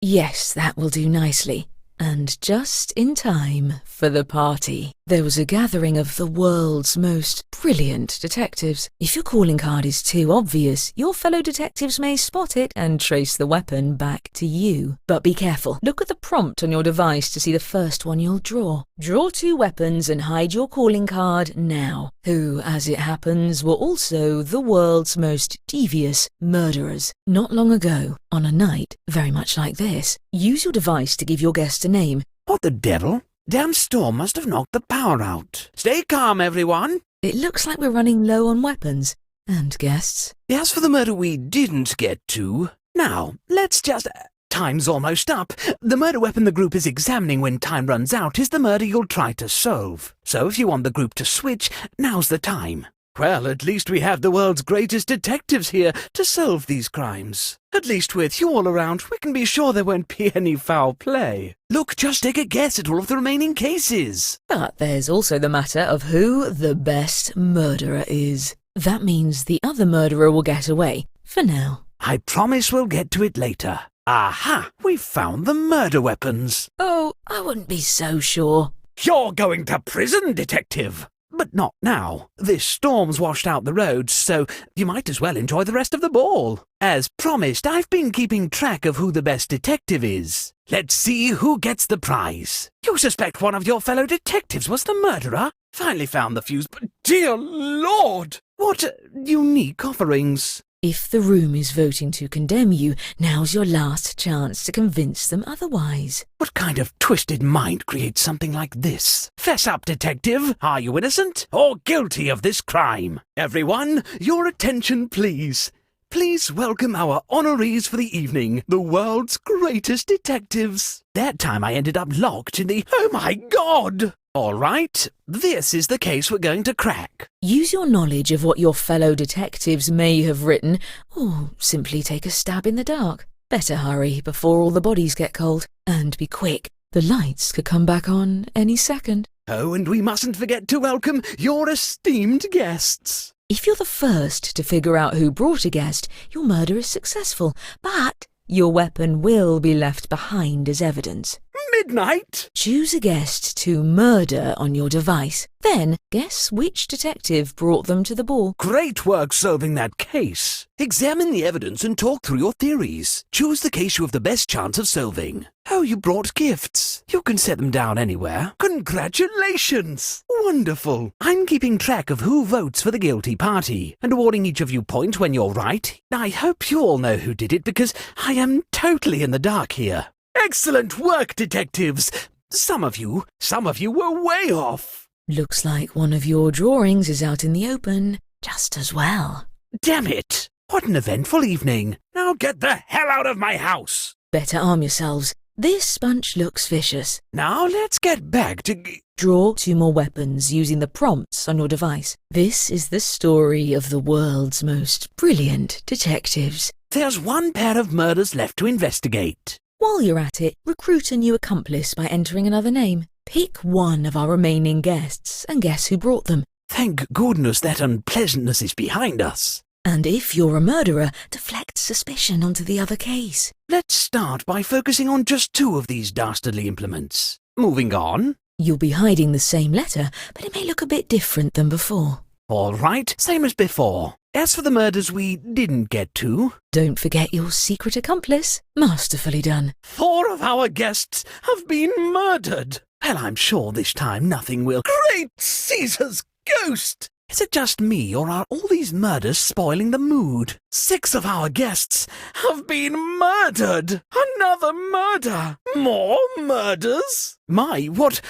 Yes, that will do nicely. And just in time for the party. There was a gathering of the world's most brilliant detectives. If your calling card is too obvious, your fellow detectives may spot it and trace the weapon back to you. But be careful. Look at the prompt on your device to see the first one you'll draw. Draw 2 weapons and hide your calling card now, who, as it happens, were also the world's most devious murderers. Not long ago, on a night very much like this, use your device to give your guest a name. What the devil? Damn storm must have knocked the power out. Stay calm, everyone. It looks like we're running low on weapons. And guests. As for the murder we didn't get to, now, let's just... Time's almost up. The murder weapon the group is examining when time runs out is the murder you'll try to solve. So if you want the group to switch, now's the time. Well, at least we have the world's greatest detectives here to solve these crimes. At least with you all around, we can be sure there won't be any foul play. Look, just take a guess at all of the remaining cases. But there's also the matter of who the best murderer is. That means the other murderer will get away, for now. I promise we'll get to it later. Aha! We found the murder weapons. Oh, I wouldn't be so sure. You're going to prison, detective! But not now. This storm's washed out the roads, so you might as well enjoy the rest of the ball. As promised, I've been keeping track of who the best detective is. Let's see who gets the prize. You suspect one of your fellow detectives was the murderer? Finally found the fuse, but dear Lord! What unique offerings. If the room is voting to condemn you, now's your last chance to convince them otherwise. What kind of twisted mind creates something like this? Fess up, detective. Are you innocent or guilty of this crime? Everyone, your attention, please. Please welcome our honorees for the evening, the world's greatest detectives. That time I ended up locked in the... Oh my God! All right, this is the case we're going to crack. Use your knowledge of what your fellow detectives may have written, or simply take a stab in the dark. Better hurry before all the bodies get cold. And be quick. The lights could come back on any second. Oh, and we mustn't forget to welcome your esteemed guests. If you're the first to figure out who brought a guest, your murder is successful, but your weapon will be left behind as evidence. Midnight? Choose a guest to murder on your device. Then guess which detective brought them to the ball. Great work solving that case. Examine the evidence and talk through your theories. Choose the case you have the best chance of solving. Oh, you brought gifts. You can set them down anywhere. Congratulations! Wonderful. I'm keeping track of who votes for the guilty party and awarding each of you points when you're right. I hope you all know who did it because I am totally in the dark here. Excellent work, detectives! Some of you were way off. Looks like one of your drawings is out in the open, just as well. Damn it! What an eventful evening. Now get the hell out of my house! Better arm yourselves. This bunch looks vicious. Now let's get back to... Draw 2 more weapons using the prompts on your device. This is the story of the world's most brilliant detectives. There's one pair of murders left to investigate. While you're at it, recruit a new accomplice by entering another name. Pick one of our remaining guests and guess who brought them. Thank goodness that unpleasantness is behind us. And if you're a murderer, deflect suspicion onto the other case. Let's start by focusing on just 2 of these dastardly implements. Moving on. You'll be hiding the same letter, but it may look a bit different than before. All right, same as before. As for the murders we didn't get to... Don't forget your secret accomplice. Masterfully done. 4 of our guests have been murdered. Well, I'm sure this time nothing will... Great Caesar's ghost! Is it just me, or are all these murders spoiling the mood? 6 of our guests have been murdered! Another murder! More murders? My, what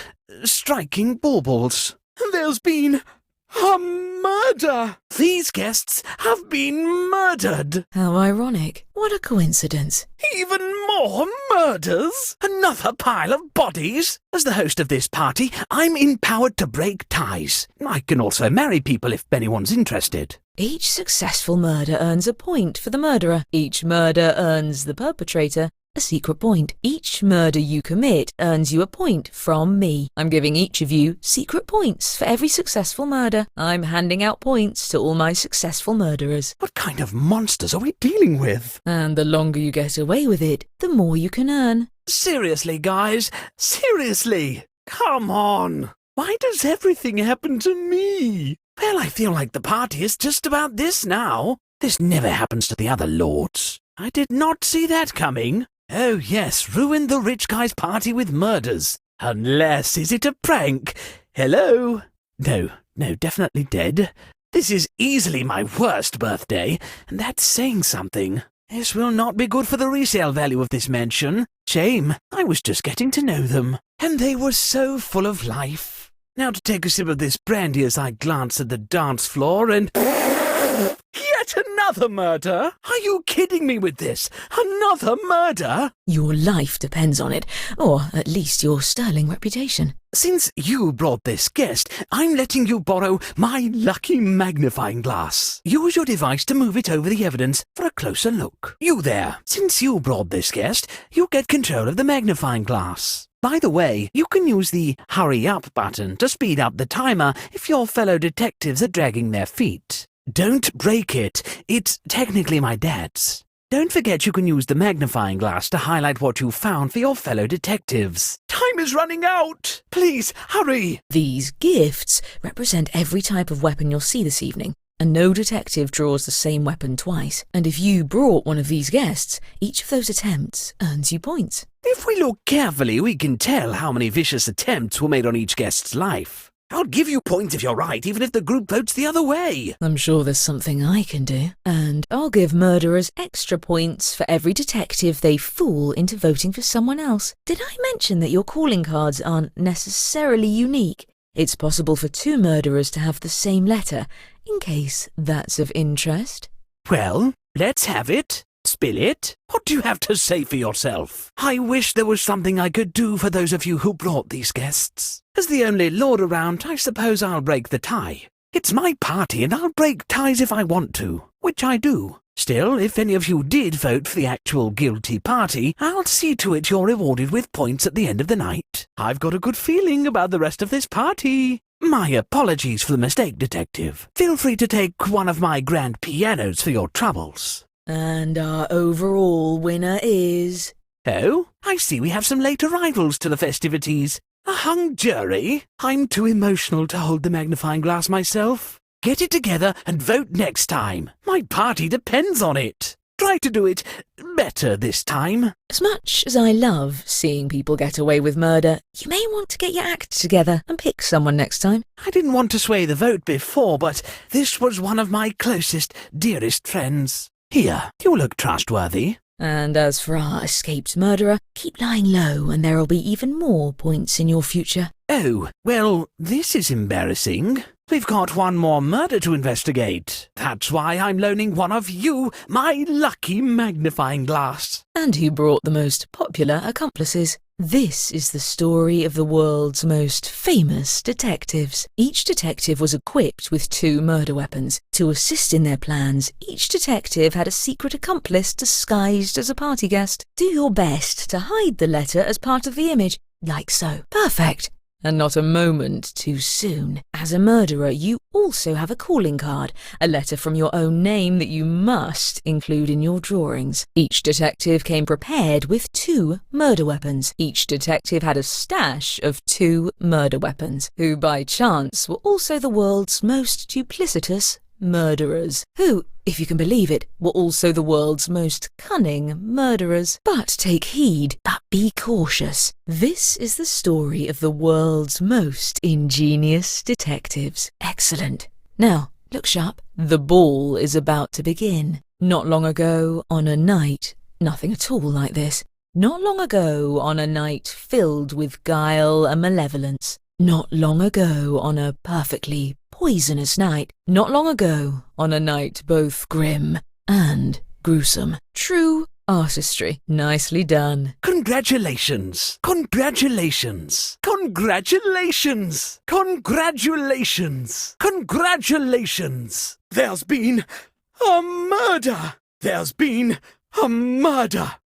striking baubles. There's been a murder! These guests have been murdered! How ironic. What a coincidence. Even more murders? Another pile of bodies? As the host of this party, I'm empowered to break ties. I can also marry people if anyone's interested. Each successful murder earns a point for the murderer. Each murder earns the perpetrator a secret point. Each murder you commit earns you a point from me. I'm giving each of you secret points for every successful murder. I'm handing out points to all my successful murderers. What kind of monsters are we dealing with? And the longer you get away with it, the more you can earn. Seriously, guys? Seriously? Come on! Why does everything happen to me? Well, I feel like the party is just about this now. This never happens to the other lords. I did not see that coming. Oh yes, ruin the rich guy's party with murders. Unless, is it a prank? Hello? No, definitely dead. This is easily my worst birthday, and that's saying something. This will not be good for the resale value of this mansion. Shame, I was just getting to know them, and they were so full of life. Now to take a sip of this brandy as I glance at the dance floor and... Yet another murder? Are you kidding me with this? Another murder? Your life depends on it, or at least your sterling reputation. Since you brought this guest, I'm letting you borrow my lucky magnifying glass. Use your device to move it over the evidence for a closer look. You there, since you brought this guest, you get control of the magnifying glass. By the way, you can use the hurry up button to speed up the timer if your fellow detectives are dragging their feet. Don't break it. It's technically my dad's. Don't forget you can use the magnifying glass to highlight what you found for your fellow detectives. Time is running out! Please, hurry! These gifts represent every type of weapon you'll see this evening, and no detective draws the same weapon twice. And if you brought one of these guests, each of those attempts earns you points. If we look carefully, we can tell how many vicious attempts were made on each guest's life. I'll give you points if you're right, even if the group votes the other way. I'm sure there's something I can do. And I'll give murderers extra points for every detective they fool into voting for someone else. Did I mention that your calling cards aren't necessarily unique? It's possible for two murderers to have the same letter, in case that's of interest. Well, let's have it. Spill it. What do you have to say for yourself? I wish there was something I could do for those of you who brought these guests. As the only lord around, I suppose I'll break the tie. It's my party and I'll break ties if I want to, which I do. Still, if any of you did vote for the actual guilty party, I'll see to it you're rewarded with points at the end of the night. I've got a good feeling about the rest of this party. My apologies for the mistake, Detective. Feel free to take one of my grand pianos for your troubles. And our overall winner is... Oh, I see we have some late arrivals to the festivities. A hung jury? I'm too emotional to hold the magnifying glass myself. Get it together and vote next time. My party depends on it. Try to do it better this time. As much as I love seeing people get away with murder, you may want to get your act together and pick someone next time. I didn't want to sway the vote before, but this was one of my closest, dearest friends. Here, you look trustworthy. And as for our escaped murderer, keep lying low and there'll be even more points in your future. Oh, well, this is embarrassing. We've got one more murder to investigate. That's why I'm loaning one of you my lucky magnifying glass. And who brought the most popular accomplices. This is the story of the world's most famous detectives. Each detective was equipped with 2 murder weapons. To assist in their plans, each detective had a secret accomplice disguised as a party guest. Do your best to hide the letter as part of the image, like so. Perfect. And not a moment too soon. As a murderer, you also have a calling card, a letter from your own name that you must include in your drawings. Each detective came prepared with 2 murder weapons. Each detective had a stash of 2 murder weapons, who by chance were also the world's most duplicitous murderers, who, if you can believe it, were also the world's most cunning murderers. But take heed, but be cautious. This is the story of the world's most ingenious detectives. Excellent. Now, look sharp. The ball is about to begin. Not long ago, on a night, nothing at all like this. Not long ago, on a night filled with guile and malevolence. Not long ago, on a perfectly poisonous night. Not long ago, on a night both grim and gruesome. True artistry. Nicely done. Congratulations! Congratulations! Congratulations! Congratulations! Congratulations! There's been a murder! There's been a murder!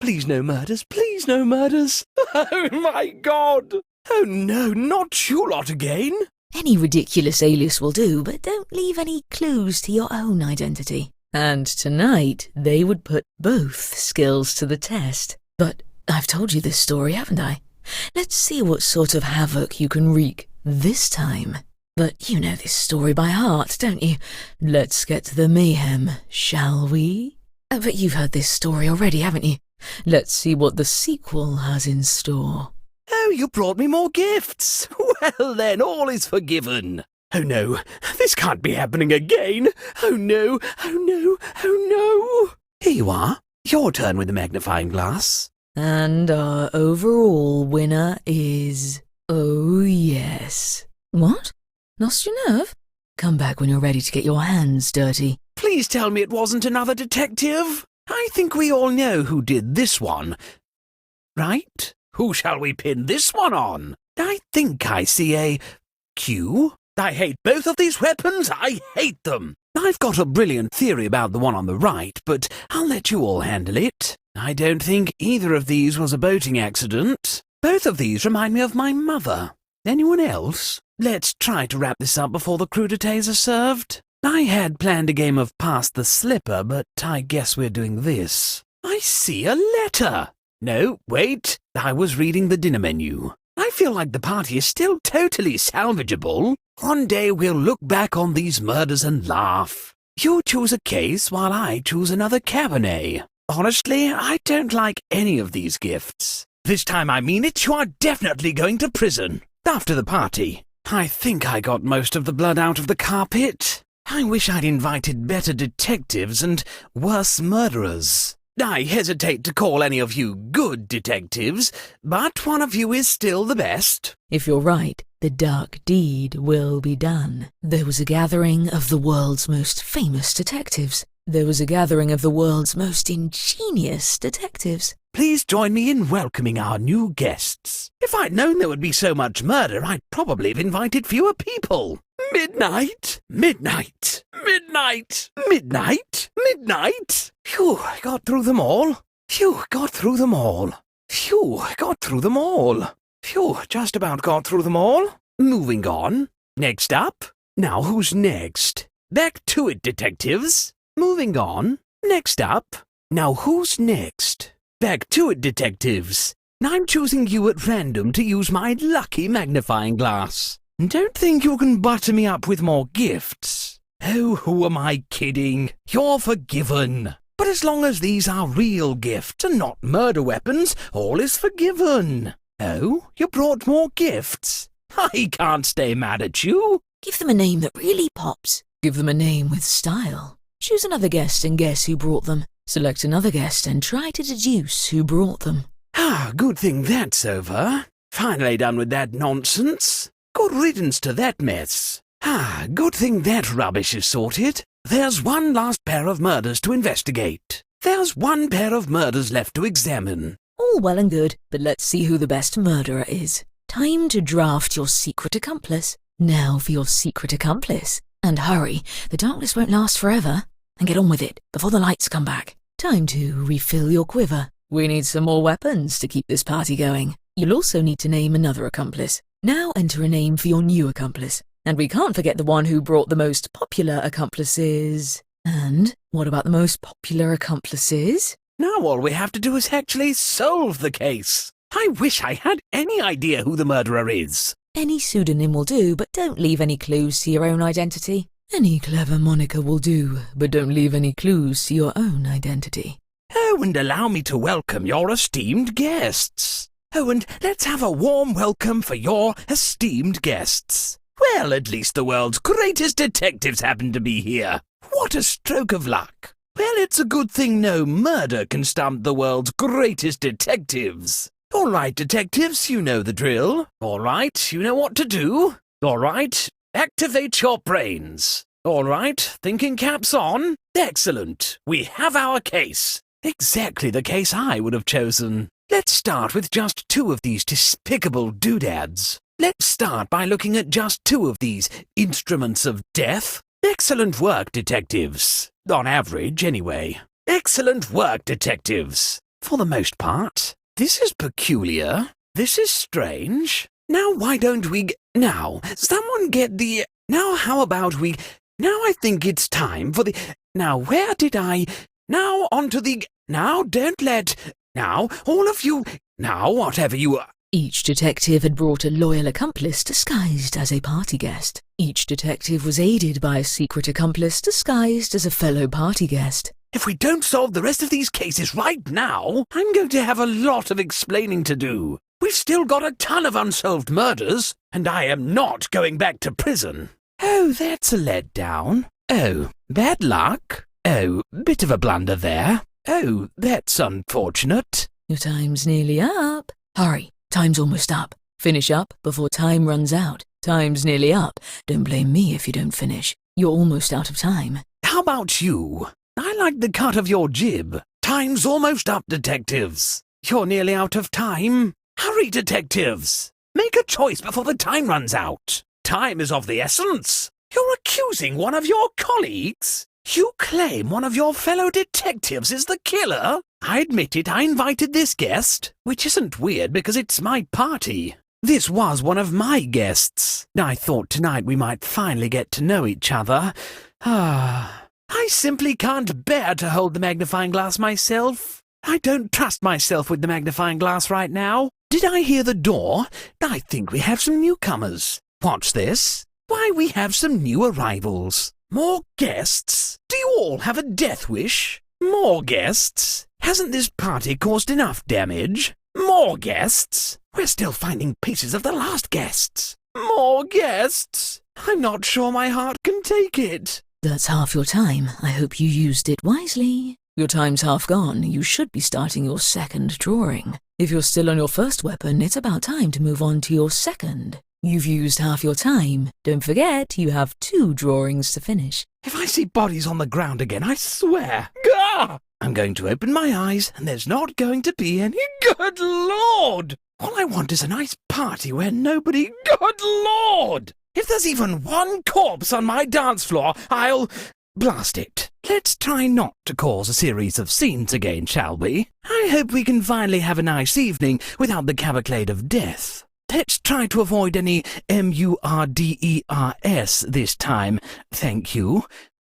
Please no murders, please no murders. Oh my God! Oh no, not you lot again. Any ridiculous alias will do, but don't leave any clues to your own identity. And tonight, they would put both skills to the test. But I've told you this story, haven't I? Let's see what sort of havoc you can wreak this time. But you know this story by heart, don't you? Let's get to the mayhem, shall we? But you've heard this story already, haven't you? Let's see what the sequel has in store. Oh, you brought me more gifts. Well then, all is forgiven. Oh no, this can't be happening again. Oh no, oh no, oh no. Here you are. Your turn with the magnifying glass. And our overall winner is... oh yes. What? Lost your nerve? Come back when you're ready to get your hands dirty. Please tell me it wasn't another detective. I think we all know who did this one. Right? Who shall we pin this one on? I think I see a Q. I hate both of these weapons. I hate them. I've got a brilliant theory about the one on the right, but I'll let you all handle it. I don't think either of these was a boating accident. Both of these remind me of my mother. Anyone else? Let's try to wrap this up before the crudités are served. I had planned a game of Pass the Slipper, but I guess we're doing this. I see a letter. No, wait. I was reading the dinner menu. I feel like the party is still totally salvageable. One day we'll look back on these murders and laugh. You choose a case while I choose another Cabernet. Honestly, I don't like any of these gifts. This time I mean it, you are definitely going to prison. After the party. I think I got most of the blood out of the carpet. I wish I'd invited better detectives and worse murderers. I hesitate to call any of you good detectives, but one of you is still the best. If you're right, the dark deed will be done. There was a gathering of the world's most famous detectives. There was a gathering of the world's most ingenious detectives. Please join me in welcoming our new guests. If I'd known there would be so much murder, I'd probably have invited fewer people. Midnight, midnight, midnight, midnight, midnight. Phew, I got through them all. Phew, got through them all. Phew, got through them all. Phew, just about got through them all. Moving on. Next up. Now who's next? Back to it, detectives. Moving on. Next up. Now who's next? Back to it, detectives. I'm choosing you at random to use my lucky magnifying glass. Don't think you can butter me up with more gifts. Oh, who am I kidding? You're forgiven. But as long as these are real gifts and not murder weapons, all is forgiven. Oh, you brought more gifts? I can't stay mad at you. Give them a name that really pops. Give them a name with style. Choose another guest and guess who brought them. Select another guest and try to deduce who brought them. Ah, good thing that's over. Finally done with that nonsense. Good riddance to that mess. Ah, good thing that rubbish is sorted. There's one last pair of murders to investigate. There's one pair of murders left to examine. All well and good, but let's see who the best murderer is. Time to draft your secret accomplice. Now for your secret accomplice. And hurry, the darkness won't last forever. And get on with it before the lights come back. Time to refill your quiver. We need some more weapons to keep this party going. You'll also need to name another accomplice. Now enter a name for your new accomplice. And we can't forget the one who brought the most popular accomplices. And what about the most popular accomplices? Now all we have to do is actually solve the case. I wish I had any idea who the murderer is. Any pseudonym will do, but don't leave any clues to your own identity. Any clever moniker will do, but don't leave any clues to your own identity. Oh, and allow me to welcome your esteemed guests. Oh, and let's have a warm welcome for your esteemed guests. Well, at least the world's greatest detectives happen to be here. What a stroke of luck. Well, it's a good thing no murder can stump the world's greatest detectives. All right, detectives, you know the drill. All right, you know what to do. All right, activate your brains. All right, thinking caps on. Excellent. We have our case. Exactly the case I would have chosen. Let's start with just two of these despicable doodads. Let's start by looking at just two of these instruments of death. Excellent work, detectives. On average, anyway. Excellent work, detectives. for the most part. This is peculiar. This is strange. Now why don't we now, someone get the... Now how about we... Now I think it's time for the... Now where did I... Now onto the... Now don't let... Now all of you... Now whatever you... Each detective had brought a loyal accomplice disguised as a party guest. Each detective was aided by a secret accomplice disguised as a fellow party guest. If we don't solve the rest of these cases right now, I'm going to have a lot of explaining to do. We've still got a ton of unsolved murders, and I am not going back to prison. Oh, that's a letdown. Oh, bad luck. Oh, bit of a blunder there. Oh, that's unfortunate. Your time's nearly up. Hurry, time's almost up. Finish up before time runs out. Time's nearly up. Don't blame me if you don't finish. You're almost out of time. How about you? I like the cut of your jib. Time's almost up, detectives. You're nearly out of time. Hurry, detectives. Make a choice before the time runs out. Time is of the essence. You're accusing one of your colleagues? You claim one of your fellow detectives is the killer? I admit it, I invited this guest, which isn't weird because it's my party. This was one of my guests. I thought tonight we might finally get to know each other. I simply can't bear to hold the magnifying glass myself. I don't trust myself with the magnifying glass right now. Did I hear the door? I think we have some newcomers. What's this? Why, we have some new arrivals. More guests? Do you all have a death wish? More guests? Hasn't this party caused enough damage? More guests? We're still finding pieces of the last guests. More guests? I'm not sure my heart can take it. That's half your time. I hope you used it wisely. Your time's half gone. You should be starting your second drawing. If you're still on your first weapon, it's about time to move on to your second. You've used half your time. Don't forget, you have 2 drawings to finish. If I see bodies on the ground again, I swear. Gah! I'm going to open my eyes, and there's not going to be any... Good Lord! All I want is a nice party where nobody... Good Lord! If there's even one corpse on my dance floor, I'll... Blast it. Let's try not to cause a series of scenes again, shall we? I hope we can finally have a nice evening without the cavalcade of death. Let's try to avoid any murders this time, thank you.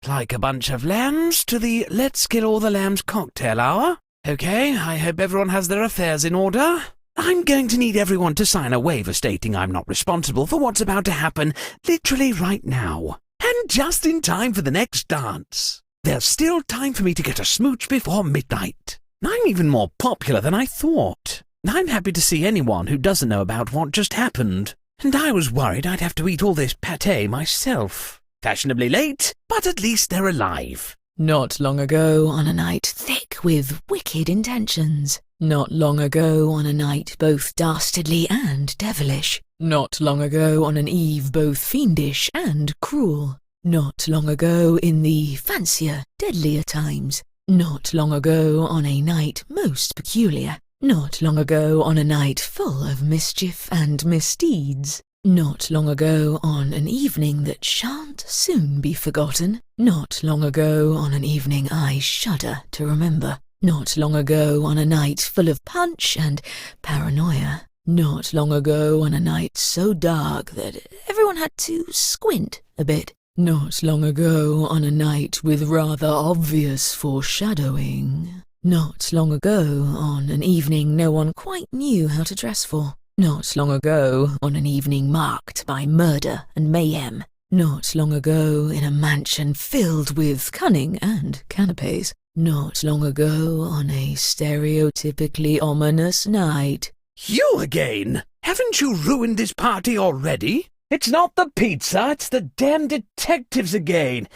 Like a bunch of lambs to the Let's Kill All the Lambs cocktail hour. Okay, I hope everyone has their affairs in order. I'm going to need everyone to sign a waiver stating I'm not responsible for what's about to happen literally right now. And just in time for the next dance. There's still time for me to get a smooch before midnight. I'm even more popular than I thought. I'm happy to see anyone who doesn't know about what just happened. And I was worried I'd have to eat all this pâté myself. Fashionably late, but at least they're alive. Not long ago on a night thick with wicked intentions. Not long ago on a night both dastardly and devilish. Not long ago on an eve both fiendish and cruel. Not long ago in the fancier, deadlier times. Not long ago on a night most peculiar. Not long ago on a night full of mischief and misdeeds. Not long ago on an evening that shan't soon be forgotten. Not long ago on an evening I shudder to remember. Not long ago on a night full of punch and paranoia. Not long ago on a night so dark that everyone had to squint a bit. Not long ago on a night with rather obvious foreshadowing. Not long ago on an evening no one quite knew how to dress for. Not long ago on an evening marked by murder and mayhem. Not long ago in a mansion filled with cunning and canapes. Not long ago on a stereotypically ominous night. You again? Haven't you ruined this party already? It's not the pizza, it's the damn detectives again.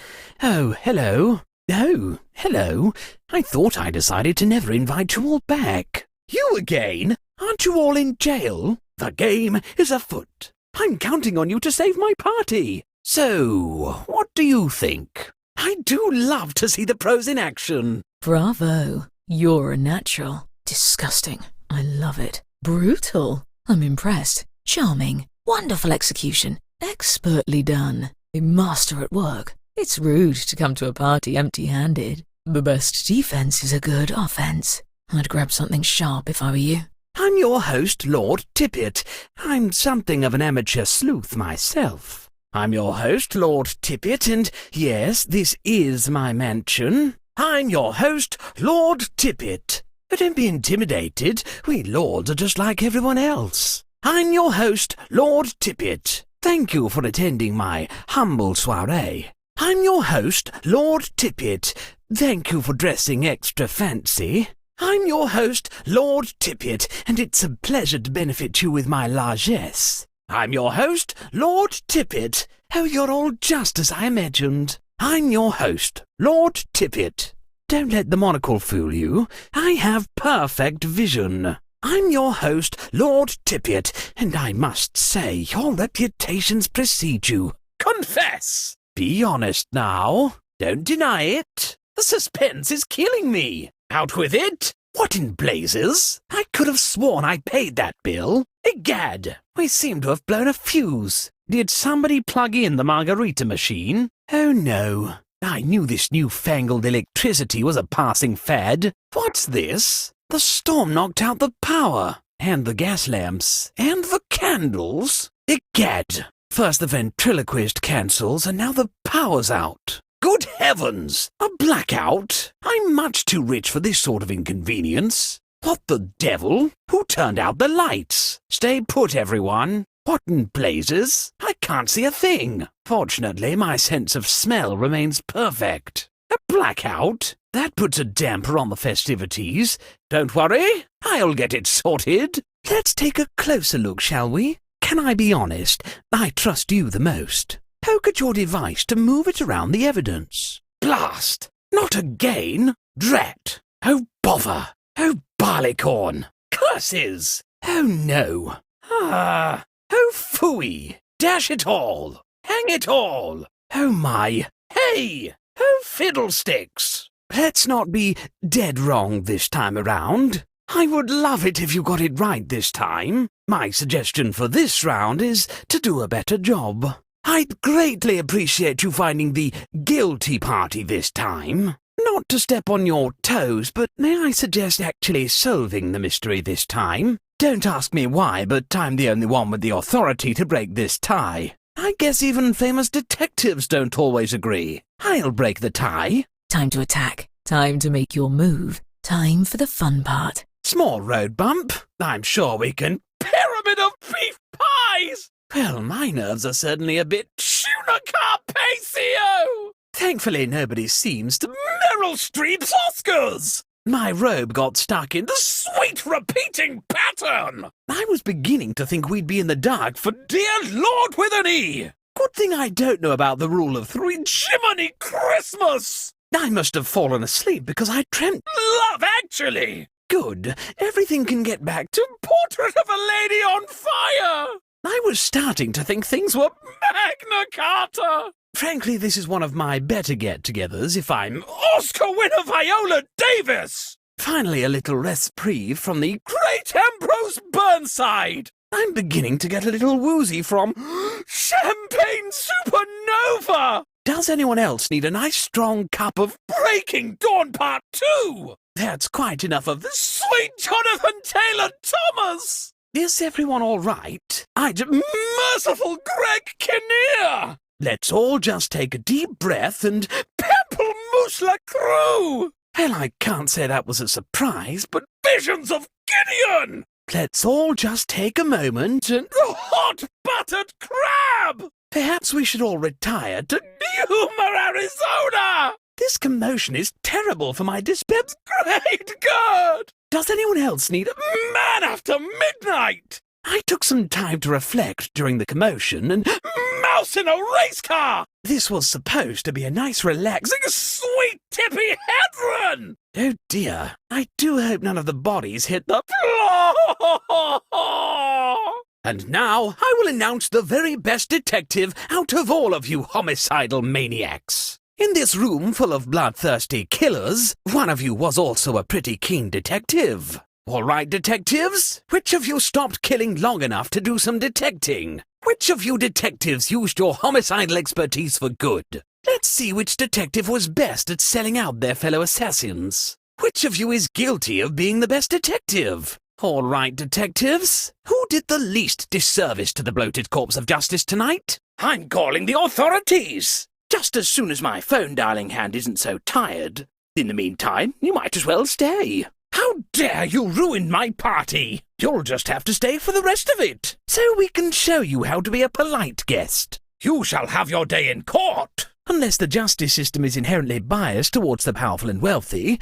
Oh, hello. Oh, hello. I thought I decided to never invite you all back. You again? Aren't you all in jail? The game is afoot. I'm counting on you to save my party. So, what do you think? I do love to see the pros in action. Bravo. You're a natural. Disgusting. I love it. Brutal. I'm impressed. Charming. Wonderful execution. Expertly done. A master at work. It's rude to come to a party empty-handed. The best defense is a good offense. I'd grab something sharp if I were you. I'm your host, Lord Tippet. I'm something of an amateur sleuth myself. I'm your host, Lord Tippet, and yes, this is my mansion. I'm your host, Lord Tippet. But don't be intimidated. We lords are just like everyone else. I'm your host, Lord Tippet. Thank you for attending my humble soiree. I'm your host, Lord Tippet. Thank you for dressing extra fancy. I'm your host, Lord Tippet, and it's a pleasure to benefit you with my largesse. I'm your host, Lord Tippet. Oh, you're all just as I imagined. I'm your host, Lord Tippet. Don't let the monocle fool you. I have perfect vision. I'm your host, Lord Tippet, and I must say your reputations precede you. Confess! Be honest now. Don't deny it. The suspense is killing me. Out with it! What in blazes? I could have sworn I paid that bill. Egad, we seem to have blown a fuse. Did somebody plug in the margarita machine? Oh no. I knew this newfangled electricity was a passing fad. What's this? The storm knocked out the power, and the gas lamps, and the candles. Egad! First the ventriloquist cancels, and now the power's out. Good heavens! A blackout? I'm much too rich for this sort of inconvenience. What the devil? Who turned out the lights? Stay put, everyone. What in blazes? I can't see a thing. Fortunately, my sense of smell remains perfect. A blackout? That puts a damper on the festivities. Don't worry, I'll get it sorted. Let's take a closer look, shall we? Can I be honest? I trust you the most. Poke at your device to move it around the evidence. Blast! Not again! Drat! Oh, bother! Oh, barleycorn! Curses! Oh, no! Ah! Oh, phooey! Dash it all! Hang it all! Oh, my! Hey! Oh, fiddlesticks! Let's not be dead wrong this time around. I would love it if you got it right this time. My suggestion for this round is to do a better job. I'd greatly appreciate you finding the guilty party this time. Not to step on your toes, but may I suggest actually solving the mystery this time? Don't ask me why, but I'm the only one with the authority to break this tie. I guess even famous detectives don't always agree. I'll break the tie. Time to attack. Time to make your move. Time for the fun part. Small road bump. I'm sure we can. Pyramid of beef pies! Well, my nerves are certainly a bit tuna carpaccio. Thankfully, nobody seems to Meryl Streep's Oscars. My robe got stuck in the sweet repeating pattern. I was beginning to think we'd be in the dark for dear Lord with an E. Good thing I don't know about the rule of three. Jiminy Christmas! I must have fallen asleep because I dreamt Love Actually. Good. Everything can get back to Portrait of a Lady on Fire. I was starting to think things were Magna Carta. Frankly, this is one of my better get-togethers if I'm Oscar winner Viola Davis. Finally, a little reprieve from the great Ambrose Burnside. I'm beginning to get a little woozy from Champagne Supernova. Does anyone else need a nice strong cup of Breaking Dawn Part 2? That's quite enough of the sweet Jonathan Taylor Thomas. Is everyone all right? Merciful Greg Kinnear. Let's all just take a deep breath and pamplemousse la crew. Well, I can't say that was a surprise, but visions of Gideon. Let's all just take a moment and hot buttered crab. Perhaps we should all retire to Yuma, Arizona. This commotion is terrible for my dyspep's great good. Does anyone else need a man after midnight? I took some time to reflect during the commotion and mouse in a race car. This was supposed to be a nice, relaxing, sweet, tippy head run. Oh dear, I do hope none of the bodies hit the floor. And now I will announce the very best detective out of all of you homicidal maniacs. In this room full of bloodthirsty killers, one of you was also a pretty keen detective. All right, detectives, which of you stopped killing long enough to do some detecting? Which of you detectives used your homicidal expertise for good? Let's see which detective was best at selling out their fellow assassins. Which of you is guilty of being the best detective? All right, detectives. Who did the least disservice to the bloated corpse of justice tonight? I'm calling the authorities! Just as soon as my phone dialing hand isn't so tired. In the meantime, you might as well stay. How dare you ruin my party? You'll just have to stay for the rest of it, so we can show you how to be a polite guest. You shall have your day in court. Unless the justice system is inherently biased towards the powerful and wealthy.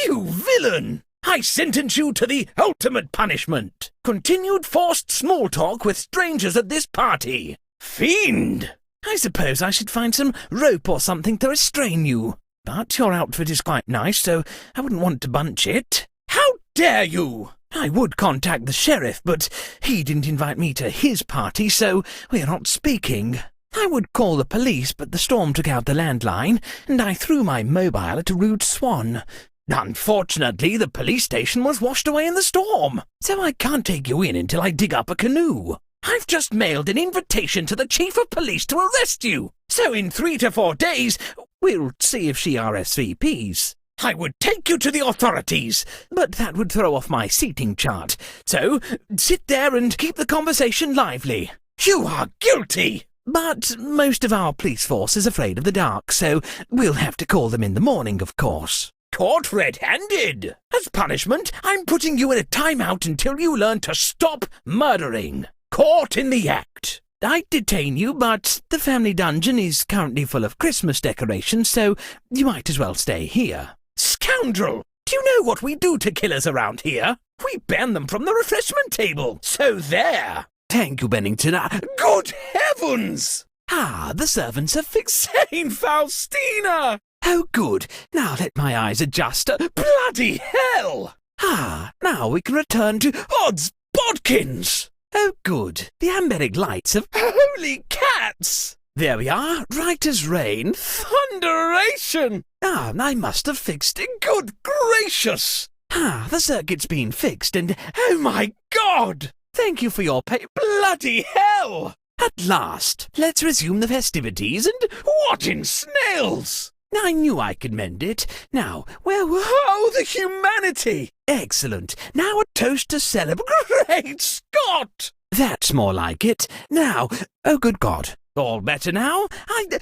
You villain! I sentence you to the ultimate punishment. Continued forced small talk with strangers at this party. Fiend! I suppose I should find some rope or something to restrain you. But your outfit is quite nice, so I wouldn't want to bunch it. How dare you! I would contact the sheriff, but he didn't invite me to his party, so we're not speaking. I would call the police, but the storm took out the landline, and I threw my mobile at a rude swan. Unfortunately, the police station was washed away in the storm, so I can't take you in until I dig up a canoe. I've just mailed an invitation to the chief of police to arrest you, so in 3 to 4 days, we'll see if she RSVPs. I would take you to the authorities, but that would throw off my seating chart, so sit there and keep the conversation lively. You are guilty! But most of our police force is afraid of the dark, so we'll have to call them in the morning, of course. Caught red-handed! As punishment, I'm putting you in a timeout until you learn to stop murdering. Caught in the act. I'd detain you, but the family dungeon is currently full of Christmas decorations, so you might as well stay here. Scoundrel! Do you know what we do to killers around here? We ban them from the refreshment table, so there! Thank you, Bennington. Good heavens! Ah, the servants have fixed Saint Faustina! Oh, good. Now let my eyes adjust. Bloody hell! Ah, now we can return to Odds Bodkins! Oh, good. The amberic lights have... Holy cats! There we are, right as rain. Thunderation! Ah, I must have fixed it. Good gracious! Ah, the circuit's been fixed and... Oh, my God! Thank you for your pay... Bloody hell! At last, let's resume the festivities and... What in snails! I knew I could mend it. Now, oh, the humanity! Excellent. Now a toast to celebrate. Great Scott! That's more like it. Now, oh good God. All better now?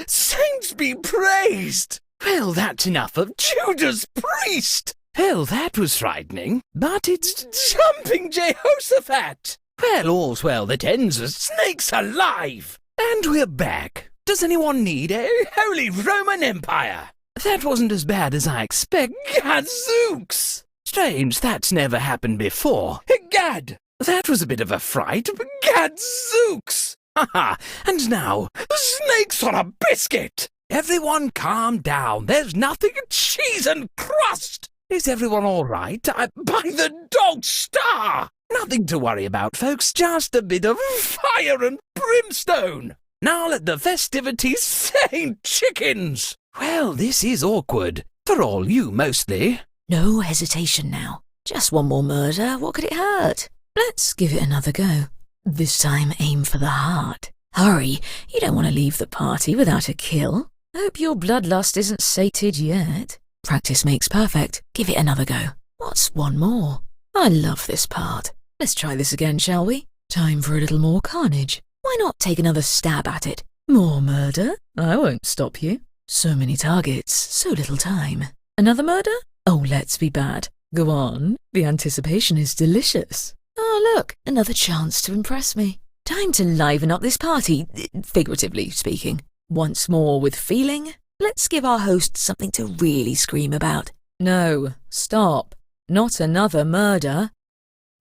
Saints be praised! Well, that's enough of Judas Priest! Well, that was frightening. But it's jumping Jehoshaphat! Well, all's well that ends as snakes alive! And we're back. Does anyone need a Holy Roman Empire? That wasn't as bad as I expect. Gadzooks! Strange, that's never happened before. Gad! That was a bit of a fright. Gadzooks! Ha! And now, snakes on a biscuit! Everyone calm down. There's nothing but cheese and crust! Is everyone all right? By the dog star! Nothing to worry about, folks. Just a bit of fire and brimstone. Now let the festivities Saint Chickens! Well, this is awkward. For all you, mostly. No hesitation now. Just one more murder. What could it hurt? Let's give it another go. This time, aim for the heart. Hurry, you don't want to leave the party without a kill. Hope your bloodlust isn't sated yet. Practice makes perfect. Give it another go. What's one more? I love this part. Let's try this again, shall we? Time for a little more carnage. Why not take another stab at it? More murder? I won't stop you. So many targets, so little time. Another murder? Oh, let's be bad. Go on. The anticipation is delicious. Oh, look, another chance to impress me. Time to liven up this party, figuratively speaking. Once more with feeling, let's give our host something to really scream about. No, stop. Not another murder.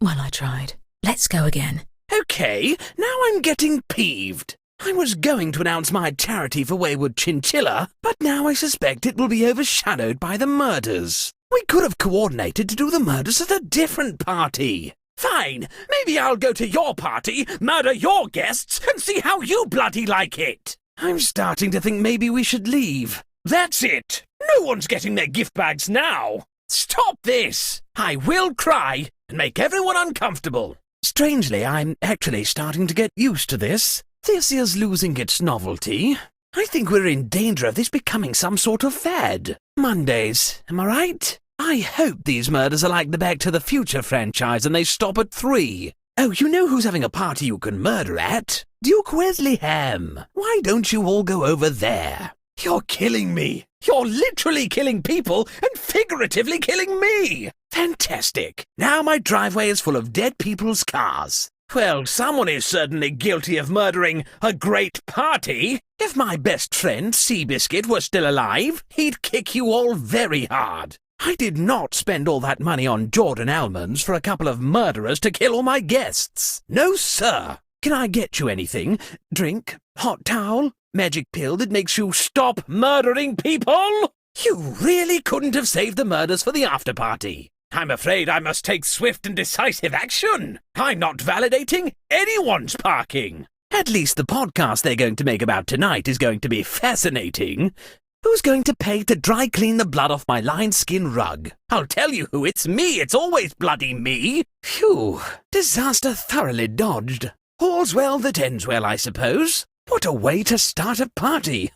Well, I tried. Let's go again. Okay, now I'm getting peeved. I was going to announce my charity for Wayward Chinchilla, but now I suspect it will be overshadowed by the murders. We could have coordinated to do the murders at a different party. Fine, maybe I'll go to your party, murder your guests, and see how you bloody like it. I'm starting to think maybe we should leave. That's it. No one's getting their gift bags now. Stop this. I will cry and make everyone uncomfortable. Strangely, I'm actually starting to get used to this. This is losing its novelty. I think we're in danger of this becoming some sort of fad. Mondays, am I right? I hope these murders are like the Back to the Future franchise and they stop at 3. Oh, you know who's having a party you can murder at? Duke Wesleyham. Why don't you all go over there? You're killing me. You're literally killing people and figuratively killing me. Fantastic. Now my driveway is full of dead people's cars. Well, someone is certainly guilty of murdering a great party. If my best friend, Seabiscuit, were still alive, he'd kick you all very hard. I did not spend all that money on Jordan almonds for a couple of murderers to kill all my guests. No, sir. Can I get you anything? Drink? Hot towel? Magic pill that makes you stop murdering people? You really couldn't have saved the murders for the after party. I'm afraid I must take swift and decisive action. I'm not validating anyone's parking. At least the podcast they're going to make about tonight is going to be fascinating. Who's going to pay to dry clean the blood off my lion skin rug? I'll tell you who, it's me. It's always bloody me. Phew, disaster thoroughly dodged. All's well that ends well, I suppose. What a way to start a party.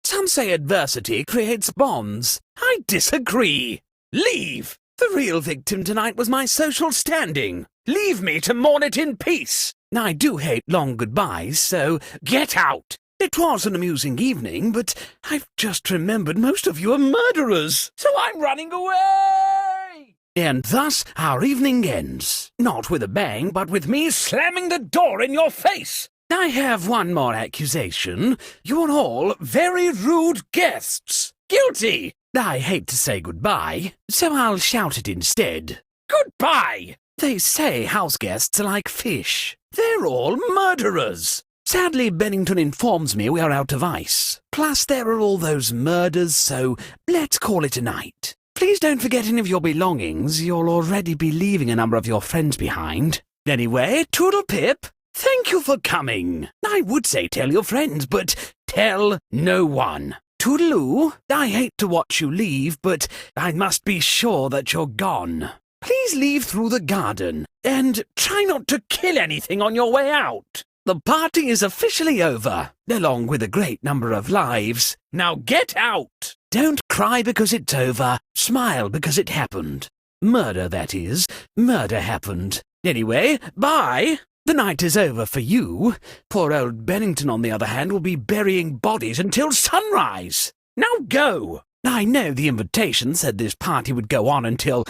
Some say adversity creates bonds. I disagree. Leave. The real victim tonight was my social standing. Leave me to mourn it in peace. I do hate long goodbyes, so get out. It was an amusing evening, but I've just remembered most of you are murderers, so I'm running away! And thus our evening ends. Not with a bang, but with me slamming the door in your face. I have one more accusation. You're all very rude guests. Guilty! I hate to say goodbye, so I'll shout it instead. Goodbye! They say house guests are like fish. They're all murderers. Sadly, Bennington informs me we are out of ice. Plus, there are all those murders, so let's call it a night. Please don't forget any of your belongings. You'll already be leaving a number of your friends behind. Anyway, toodle pip. Thank you for coming. I would say tell your friends, but tell no one. Toodaloo. I hate to watch you leave, but I must be sure that you're gone. Please leave through the garden, and try not to kill anything on your way out. The party is officially over, along with a great number of lives. Now get out! Don't cry because it's over. Smile because it happened. Murder, that is. Murder happened. Anyway, bye! The night is over for you. Poor old Bennington, on the other hand, will be burying bodies until sunrise. Now go! I know the invitation said this party would go on until ...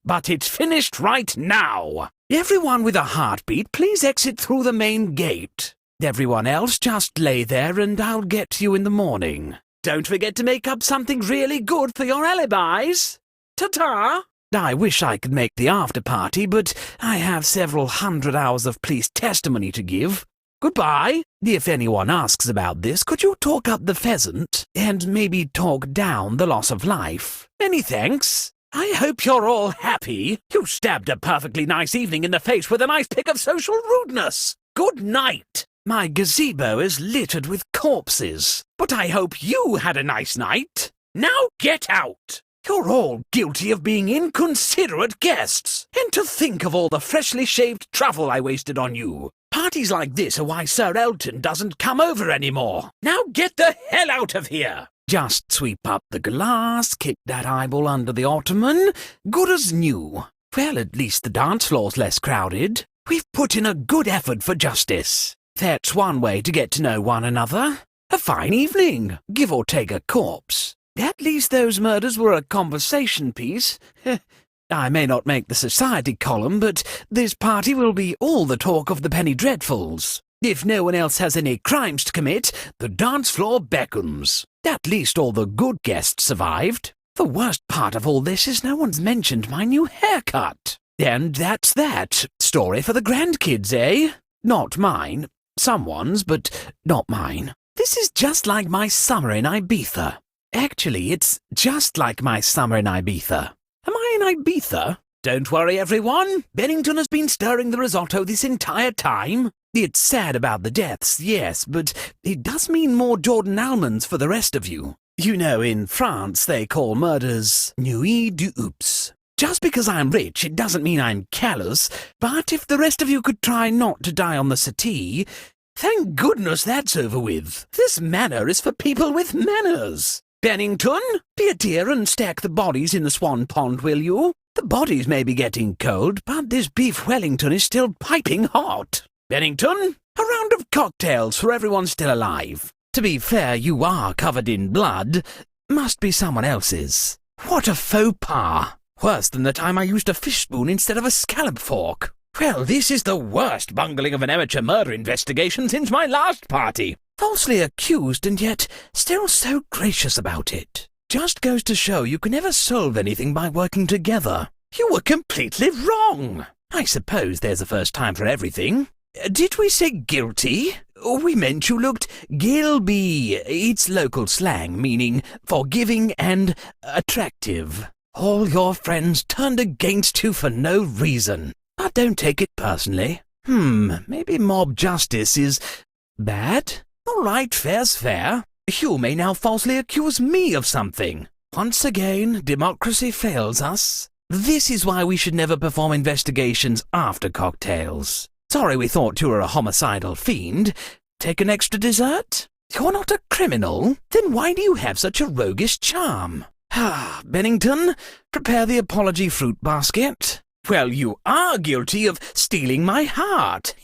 but it's finished right now. Everyone with a heartbeat, please exit through the main gate. Everyone else, just lay there and I'll get to you in the morning. Don't forget to make up something really good for your alibis. Ta-ta! I wish I could make the after-party, but I have several hundred hours of police testimony to give. Goodbye. If anyone asks about this, could you talk up the pheasant, and maybe talk down the loss of life? Many thanks. I hope you're all happy. You stabbed a perfectly nice evening in the face with a nice pick of social rudeness. Good night. My gazebo is littered with corpses, but I hope you had a nice night. Now get out. You're all guilty of being inconsiderate guests, and to think of all the freshly shaved truffle I wasted on you. Parties like this are why Sir Elton doesn't come over anymore. Now get the hell out of here! Just sweep up the glass, kick that eyeball under the ottoman. Good as new. Well, at least the dance floor's less crowded. We've put in a good effort for justice. That's one way to get to know one another. A fine evening, give or take a corpse. At least those murders were a conversation piece. I may not make the society column, but this party will be all the talk of the Penny Dreadfuls. If no one else has any crimes to commit, the dance floor beckons. At least all the good guests survived. The worst part of all this is no one's mentioned my new haircut. And that's that. Story for the grandkids, eh? Not mine. Someone's, but not mine. This is just like my summer in Ibiza. Actually, it's just like my summer in Ibiza. Am I in Ibiza? Don't worry, everyone. Bennington has been stirring the risotto this entire time. It's sad about the deaths, yes, but it does mean more Jordan almonds for the rest of you. You know, in France, they call murders nuit du oups. Just because I'm rich, it doesn't mean I'm callous, but if the rest of you could try not to die on the settee, thank goodness that's over with. This manor is for people with manners. Bennington, be a dear and stack the bodies in the swan pond, will you? The bodies may be getting cold, but this beef Wellington is still piping hot. Bennington, a round of cocktails for everyone still alive. To be fair, you are covered in blood. Must be someone else's. What a faux pas. Worse than the time I used a fish spoon instead of a scallop fork. Well, this is the worst bungling of an amateur murder investigation since my last party. Falsely accused and yet still so gracious about it. Just goes to show you can never solve anything by working together. You were completely wrong. I suppose there's a first time for everything. Did we say guilty? We meant you looked gilby. It's local slang meaning forgiving and attractive. All your friends turned against you for no reason. But don't take it personally. Maybe mob justice is bad? All right, fair's fair. You may now falsely accuse me of something. Once again, democracy fails us. This is why we should never perform investigations after cocktails. Sorry we thought you were a homicidal fiend. Take an extra dessert? You're not a criminal? Then why do you have such a roguish charm? Bennington, prepare the apology fruit basket. Well, you are guilty of stealing my heart.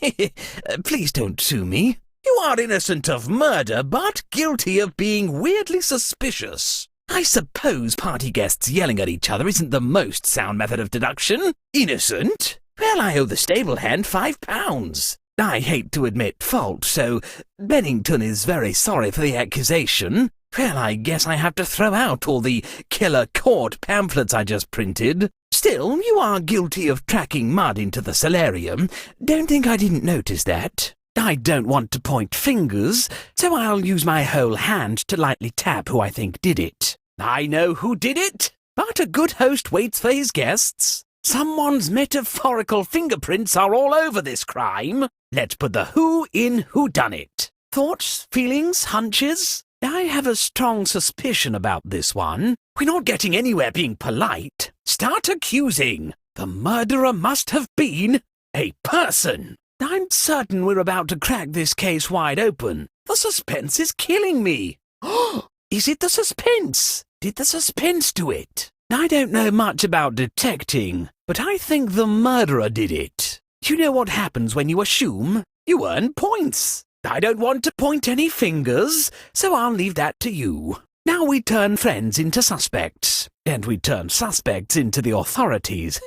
Please don't sue me. You are innocent of murder, but guilty of being weirdly suspicious. I suppose party guests yelling at each other isn't the most sound method of deduction. Innocent? Well, I owe the stable hand £5. I hate to admit fault, so Bennington is very sorry for the accusation. Well, I guess I have to throw out all the killer court pamphlets I just printed. Still, you are guilty of tracking mud into the solarium. Don't think I didn't notice that. I don't want to point fingers, so I'll use my whole hand to lightly tap who I think did it. I know who did it, but a good host waits for his guests. Someone's metaphorical fingerprints are all over this crime. Let's put the who in whodunit. Thoughts, feelings, hunches? I have a strong suspicion about this one. We're not getting anywhere being polite. Start accusing. The murderer must have been a person. I'm certain we're about to crack this case wide open. The suspense is killing me. Is it the suspense? Did the suspense do it? I don't know much about detecting, but I think the murderer did it. You know what happens when you assume? You earn points. I don't want to point any fingers, so I'll leave that to you. Now we turn friends into suspects, and we turn suspects into the authorities.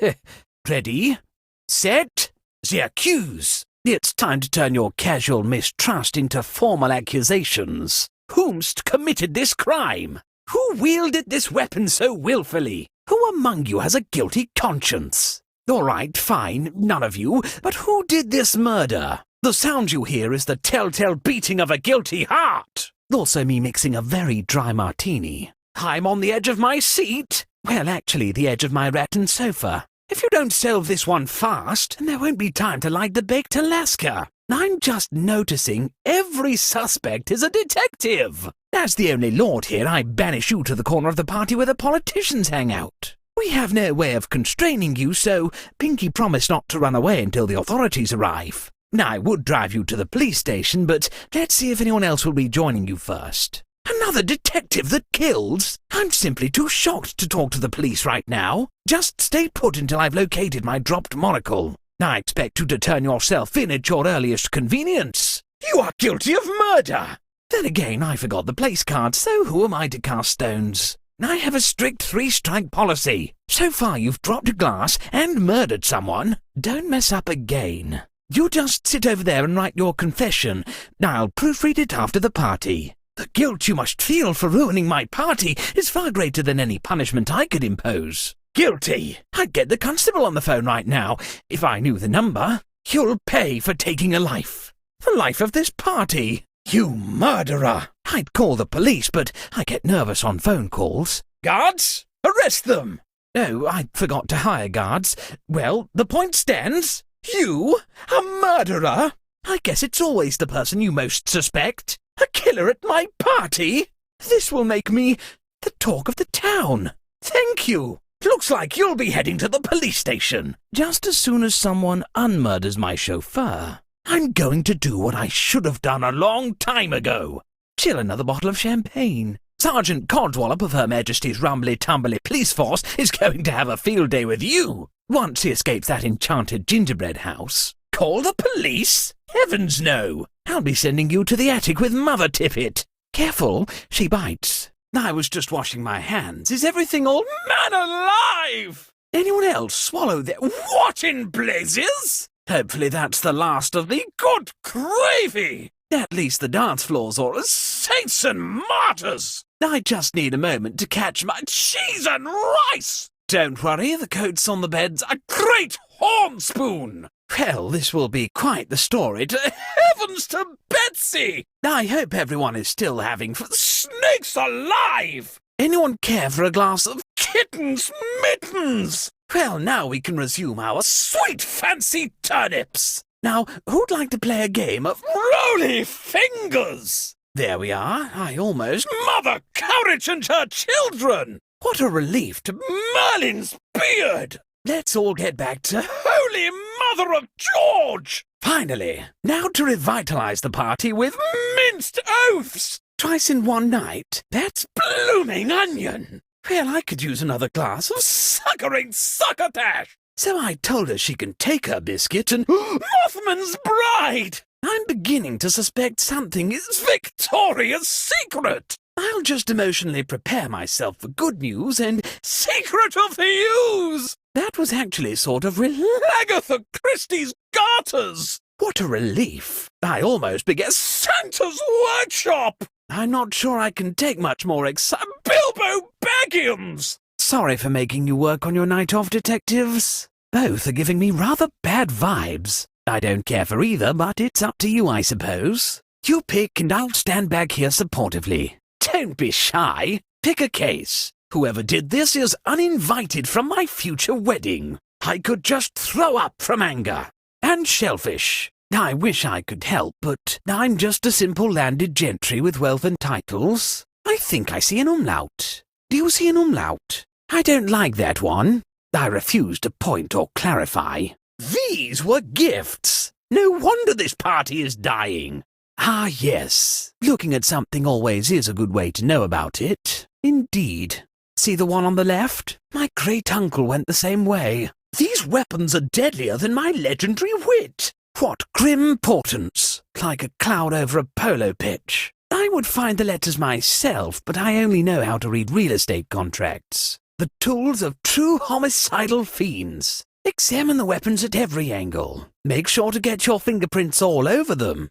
Ready? Set? The accuse. It's time to turn your casual mistrust into formal accusations. Whomst committed this crime? Who wielded this weapon so willfully? Who among you has a guilty conscience? All right, fine, none of you, but who did this murder? The sound you hear is the telltale beating of a guilty heart. Also me mixing a very dry martini. I'm on the edge of my seat. Well, actually, the edge of my rattan sofa. If you don't solve this one fast, there won't be time to light the baked Alaska. I'm just noticing every suspect is a detective. As the only lord here, I banish you to the corner of the party where the politicians hang out. We have no way of constraining you, so Pinky promised not to run away until the authorities arrive. Now, I would drive you to the police station, but let's see if anyone else will be joining you first. Another detective that kills? I'm simply too shocked to talk to the police right now. Just stay put until I've located my dropped monocle. I expect you to turn yourself in at your earliest convenience. You are guilty of murder! Then again, I forgot the place card, so who am I to cast stones? I have a strict 3-strike policy. So far you've dropped a glass and murdered someone. Don't mess up again. You just sit over there and write your confession. I'll proofread it after the party. The guilt you must feel for ruining my party is far greater than any punishment I could impose. Guilty! I'd get the constable on the phone right now, if I knew the number. You'll pay for taking a life. The life of this party. You murderer! I'd call the police, but I get nervous on phone calls. Guards! Arrest them! Oh, I forgot to hire guards. Well, the point stands. You? A murderer? I guess it's always the person you most suspect. A killer at my party? This will make me the talk of the town. Thank you. Looks like you'll be heading to the police station. Just as soon as someone unmurders my chauffeur, I'm going to do what I should have done a long time ago. Chill another bottle of champagne. Sergeant Codswallop of Her Majesty's Rumbly-Tumbly Police Force is going to have a field day with you once he escapes that enchanted gingerbread house. Call the police? Heavens no! I'll be sending you to the attic with Mother Tippet. Careful, she bites. I was just washing my hands. Is everything all man alive? Anyone else swallow their... What in blazes? Hopefully that's the last of the good gravy. At least the dance floors are as saints and martyrs. I just need a moment to catch my cheese and rice. Don't worry, the coat's on the bed's a great horn spoon. Well, this will be quite the story. To heavens to Betsy! I hope everyone is still having snakes alive. Anyone care for a glass of kitten's mittens? Well, now we can resume our sweet fancy turnips. Now, who'd like to play a game of Roly Fingers? There we are. I almost... Mother Courage and her children! What a relief to Merlin's beard! Let's all get back to Holy Mother of George! Finally, now to revitalize the party with minced oaths! Twice in one night? That's blooming onion! Well, I could use another glass of succouring succotash! So I told her she can take her biscuit and... Mothman's Bride! I'm beginning to suspect something is Victoria's Secret! I'll just emotionally prepare myself for good news and Secret of the Use! That was actually sort of Agatha Christie's Garters! What a relief! I almost began Santa's Workshop! I'm not sure I can take much more Bilbo Baggins! Sorry for making you work on your night off, detectives. Both are giving me rather bad vibes. I don't care for either, but it's up to you, I suppose. You pick and I'll stand back here supportively. Don't be shy. Pick a case. Whoever did this is uninvited from my future wedding. I could just throw up from anger. And shellfish. I wish I could help, but I'm just a simple landed gentry with wealth and titles. I think I see an umlaut. Do you see an umlaut? I don't like that one. I refuse to point or clarify. These were gifts. No wonder this party is dying. Ah, yes. Looking at something always is a good way to know about it. Indeed. See the one on the left? My great-uncle went the same way. These weapons are deadlier than my legendary wit. What grim portents, like a cloud over a polo pitch. I would find the letters myself, but I only know how to read real estate contracts. The tools of true homicidal fiends. Examine the weapons at every angle. Make sure to get your fingerprints all over them.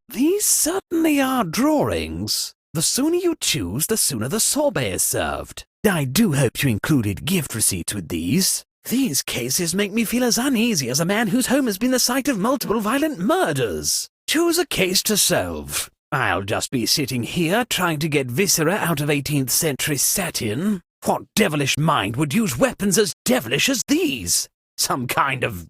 These certainly are drawings. The sooner you choose, the sooner the sorbet is served. I do hope you included gift receipts with these. These cases make me feel as uneasy as a man whose home has been the site of multiple violent murders. Choose a case to solve. I'll just be sitting here trying to get viscera out of 18th century satin. What devilish mind would use weapons as devilish as these? Some kind of...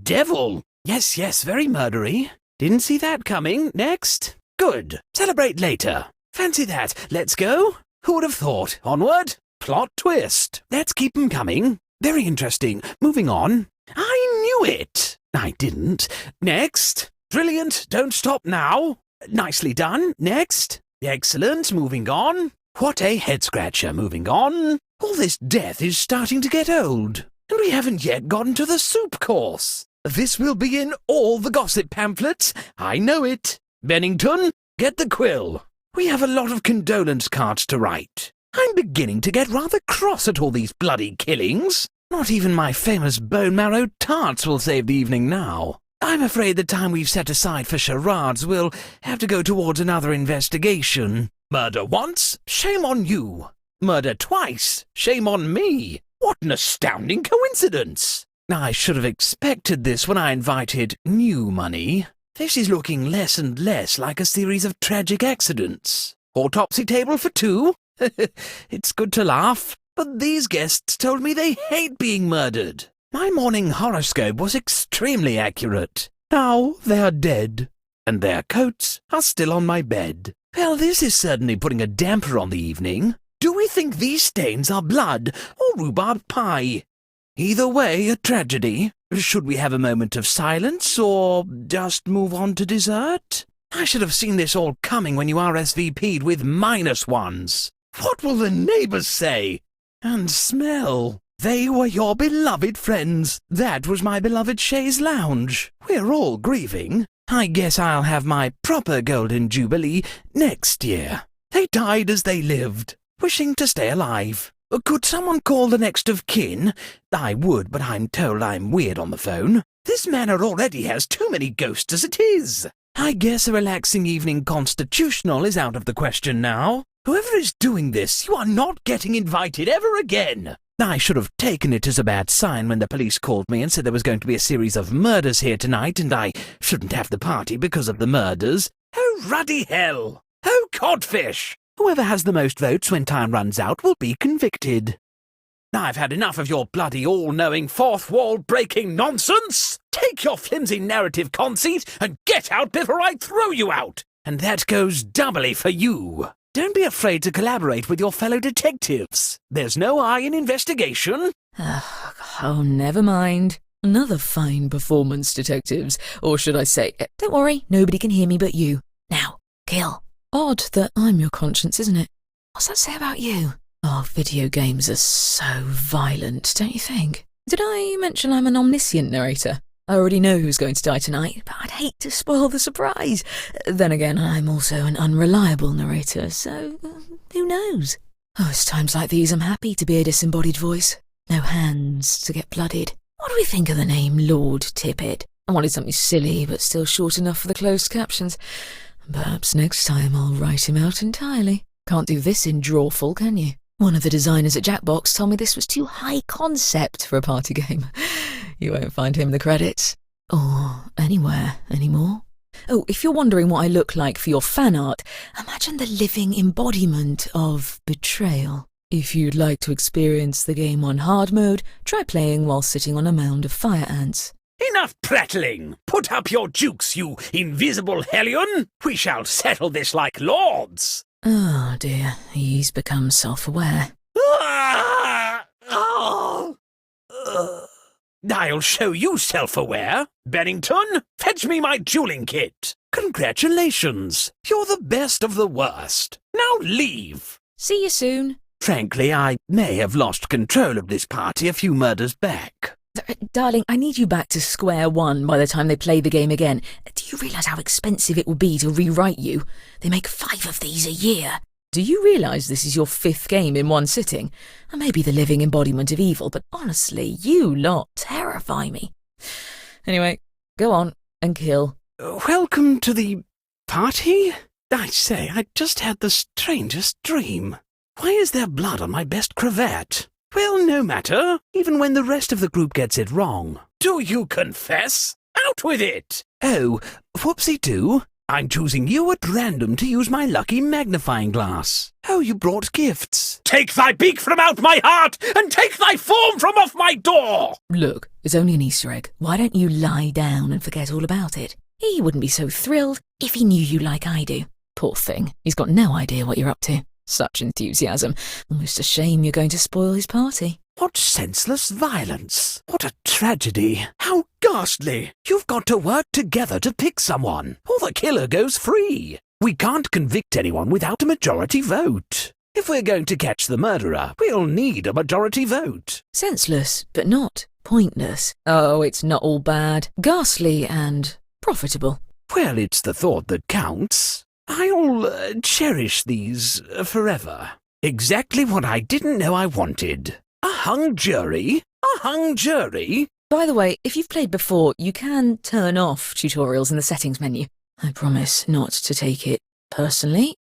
devil? Yes, very murdery. Didn't see that coming. Next. Good. Celebrate later. Fancy that. Let's go. Who would have thought? Onward. Plot twist. Let's keep 'em coming. Very interesting. Moving on. I knew it. I didn't. Next. Brilliant. Don't stop now. Nicely done. Next. Excellent. Moving on. What a head-scratcher. Moving on. All this death is starting to get old. And we haven't yet gotten to the soup course. This will be in all the gossip pamphlets. I know it. Bennington, get the quill. We have a lot of condolence cards to write. I'm beginning to get rather cross at all these bloody killings. Not even my famous bone marrow tarts will save the evening now. I'm afraid the time we've set aside for charades will have to go towards another investigation. Murder once? Shame on you. Murder twice? Shame on me. What an astounding coincidence. I should have expected this when I invited new money. This is looking less and less like a series of tragic accidents. Autopsy table for two? It's good to laugh, but these guests told me they hate being murdered. My morning horoscope was extremely accurate. Now they're dead, and their coats are still on my bed. Well, this is certainly putting a damper on the evening. Do we think these stains are blood or rhubarb pie? Either way, a tragedy. Should we have a moment of silence, or just move on to dessert? I should have seen this all coming when you RSVP'd with -1s. What will the neighbours say? And smell. They were your beloved friends. That was my beloved chaise lounge. We're all grieving. I guess I'll have my proper golden jubilee next year. They died as they lived, wishing to stay alive. Could someone call the next of kin? I would, but I'm told I'm weird on the phone. This manor already has too many ghosts as it is. I guess a relaxing evening constitutional is out of the question now. Whoever is doing this, you are not getting invited ever again. I should have taken it as a bad sign when the police called me and said there was going to be a series of murders here tonight and I shouldn't have the party because of the murders. Oh, ruddy hell! Oh, codfish! Whoever has the most votes when time runs out will be convicted. I've had enough of your bloody all-knowing fourth-wall-breaking nonsense! Take your flimsy narrative conceit and get out before I throw you out! And that goes doubly for you. Don't be afraid to collaborate with your fellow detectives. There's no I in investigation. Oh, never mind. Another fine performance, detectives. Or should I say, don't worry, nobody can hear me but you. Now, kill. Odd that I'm your conscience, isn't it? What's that say about you? Oh, video games are so violent, don't you think? Did I mention I'm an omniscient narrator? I already know who's going to die tonight, but I'd hate to spoil the surprise. Then again, I'm also an unreliable narrator, so who knows? Oh, it's times like these I'm happy to be a disembodied voice. No hands to get blooded. What do we think of the name Lord Tippett? I wanted something silly, but still short enough for the closed captions. Perhaps next time I'll write him out entirely. Can't do this in drawful, can you? One of the designers at Jackbox told me this was too high concept for a party game. You won't find him in the credits. Or anywhere anymore. Oh, if you're wondering what I look like for your fan art, imagine the living embodiment of betrayal. If you'd like to experience the game on hard mode, try playing while sitting on a mound of fire ants. Enough prattling! Put up your jukes, you invisible hellion! We shall settle this like lords! Oh dear, he's become self-aware. I'll show you self-aware. Bennington, fetch me my dueling kit. Congratulations, you're the best of the worst. Now leave. See you soon. Frankly, I may have lost control of this party a few murders back. Darling, I need you back to square one by the time they play the game again. Do you realise how expensive it will be to rewrite you? They make 5 of these a year. Do you realise this is your 5th game in one sitting? I may be the living embodiment of evil, but honestly, you lot terrify me. Anyway, go on and kill. Welcome to the party? I say, I just had the strangest dream. Why is there blood on my best cravat? Well, no matter, even when the rest of the group gets it wrong. Do you confess? Out with it! Oh, whoopsie-doo. I'm choosing you at random to use my lucky magnifying glass. Oh, you brought gifts. Take thy beak from out my heart, and take thy form from off my door! Look, it's only an Easter egg. Why don't you lie down and forget all about it? He wouldn't be so thrilled if he knew you like I do. Poor thing, he's got no idea what you're up to. Such enthusiasm. Almost a shame you're going to spoil his party. What senseless violence! What a tragedy! How ghastly! You've got to work together to pick someone, or the killer goes free. We can't convict anyone without a majority vote. If we're going to catch the murderer, we'll need a majority vote. Senseless, but not pointless. Oh, it's not all bad. Ghastly and profitable. Well, it's the thought that counts. I'll cherish these forever. Exactly what I didn't know I wanted. A hung jury? A hung jury? By the way, if you've played before, you can turn off tutorials in the settings menu. I promise not to take it personally.